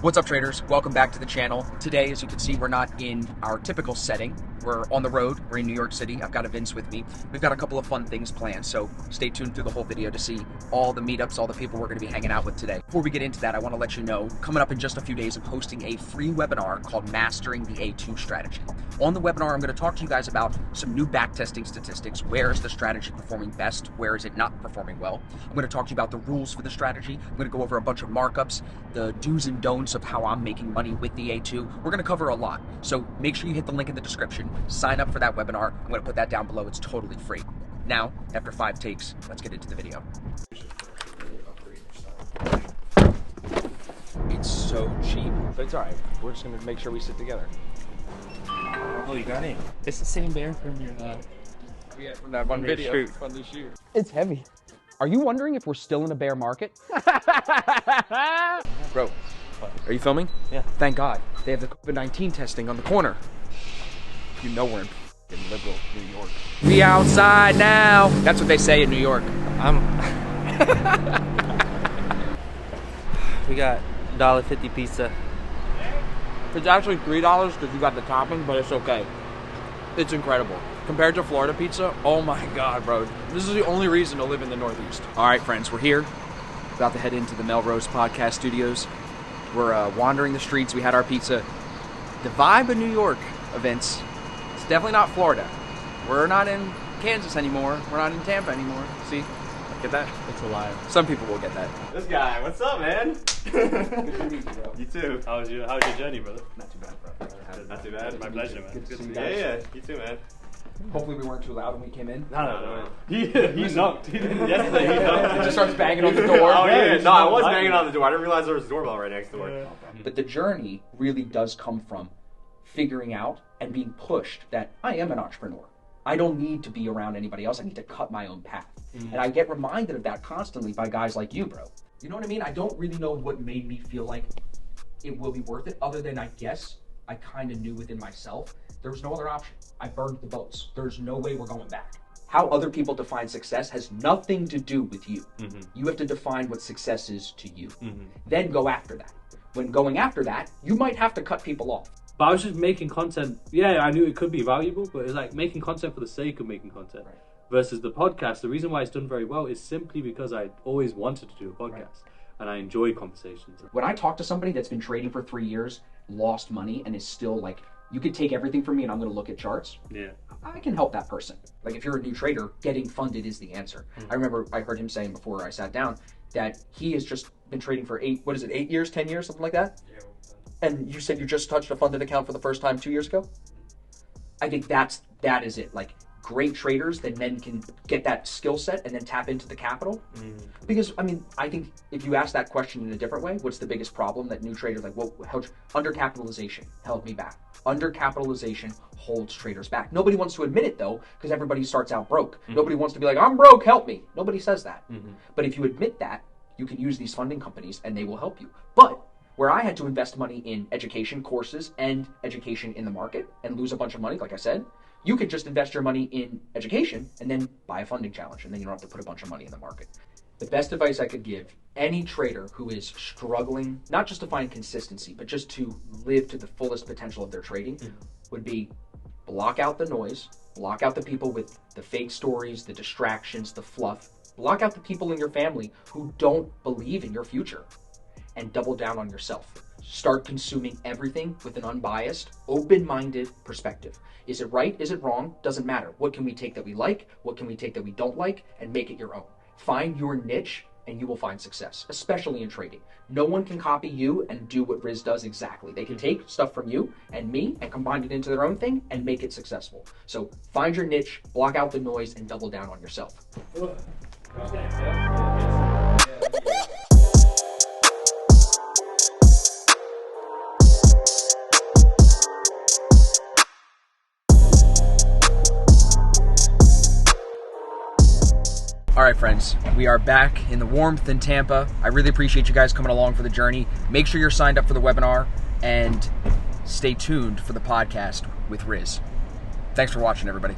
What's up, traders? Welcome back to the channel. Today, as you can see, we're not in our typical setting. We're on the road. We're in New York City. I've got Vince with me. We've got a couple of fun things planned, so stay tuned through the whole video to see all the meetups, all the people we're going to be hanging out with today. Before we get into that, I want to let you know, coming up in just a few days, I'm hosting a free webinar called Mastering the A2 Strategy. On the webinar, I'm going to talk to you guys about some new backtesting statistics. Where is the strategy performing best? Where is it not performing well? I'm going to talk to you about the rules for the strategy. I'm going to go over a bunch of markups, the do's and don'ts of how I'm making money with the A2. We're going to cover a lot. So make sure you hit the link in the description. Sign up for that webinar. I'm going to put that down below. It's totally free. Now, after 5 takes, let's get into the video. It's so cheap, but it's all right. We're just going to make sure we sit together. Oh, you got it? It's the same bear from your Yeah, from that one video. From the shoot. It's heavy. Are you wondering if we're still in a bear market? Bro, are you filming? Yeah. Thank God. They have the COVID-19 testing on the corner. You know we're in liberal New York. We outside now. That's what they say in New York. We got $1.50 pizza. It's actually $3 because you got the topping, but it's okay. It's incredible. Compared to Florida pizza, oh my God, bro. This is the only reason to live in the Northeast. All right, friends, we're here. About to head into the Melrose Podcast Studios. We're wandering the streets. We had our pizza. The vibe of New York events. It's definitely not Florida. We're not in Kansas anymore. We're not in Tampa anymore. See? Get that? It's a lie. Some people will get that. This guy, what's up, man? Good to meet you, bro. You too. How's your journey, brother? Not too bad, bro. Not too bad. My pleasure, man. Good to see you Yeah, guys. yeah. You too, man. Hopefully we weren't too loud when we came in. No. He knocked. He didn't. Yesterday, he knocked. He just starts banging on the door. Oh yeah. No, I was like banging it. on the door. I didn't realize there was a doorbell right next door. Yeah. But the journey really does come from figuring out and being pushed that I am an entrepreneur. I don't need to be around anybody else. I need to cut my own path. And I get reminded of that constantly by guys like you, bro. You know what I mean? I don't really know what made me feel like it will be worth it, other than I guess I kind of knew within myself there was no other option. I burned the boats. There's no way we're going back. How other people define success has nothing to do with you. You have to define what success is to you. Then go after that. When going after that, you might have to cut people off. But I was just making content. Yeah, I knew it could be valuable, but it's like making content for the sake of making content. Right. Versus the podcast, the reason why it's done very well is simply because I always wanted to do a podcast. Right. And I enjoy conversations. When I talk to somebody that's been trading for 3 years, lost money, and is still like, you could take everything from me and I'm going to look at charts. Yeah. I can help that person. Like if you're a new trader, getting funded is the answer. I remember I heard him saying before I sat down that he has just been trading for 8 years, 10 years, something like that? Yeah. And you said you just touched a funded account for the first time 2 years ago? I think that is it. Like great traders that then can get that skill set and then tap into the capital. Because I mean, I think if you ask that question in a different way, what's the biggest problem that new traders like, well, undercapitalization held me back. Undercapitalization holds traders back. Nobody wants to admit it though, because everybody starts out broke. Nobody wants to be like, I'm broke, help me. Nobody says that. But if you admit that, you can use these funding companies and they will help you. But where I had to invest money in education courses and education in the market and lose a bunch of money, like I said, you could just invest your money in education and then buy a funding challenge, and then you don't have to put a bunch of money in the market. The best advice I could give any trader who is struggling, not just to find consistency, but just to live to the fullest potential of their trading, would be block out the noise, block out the people with the fake stories, the distractions, the fluff, block out the people in your family who don't believe in your future, and double down on yourself. Start consuming everything with an unbiased, open-minded perspective. Is it right? Is it wrong? Doesn't matter. What can we take that we like? What can we take that we don't like? And make it your own. Find your niche and you will find success, especially in trading. No one can copy you and do what Riz does exactly. They can take stuff from you and me and combine it into their own thing and make it successful. So find your niche, block out the noise, and double down on yourself. All right, friends, we are back in the warmth in Tampa. I really appreciate you guys coming along for the journey. Make sure you're signed up for the webinar and stay tuned for the podcast with Riz. Thanks for watching, everybody.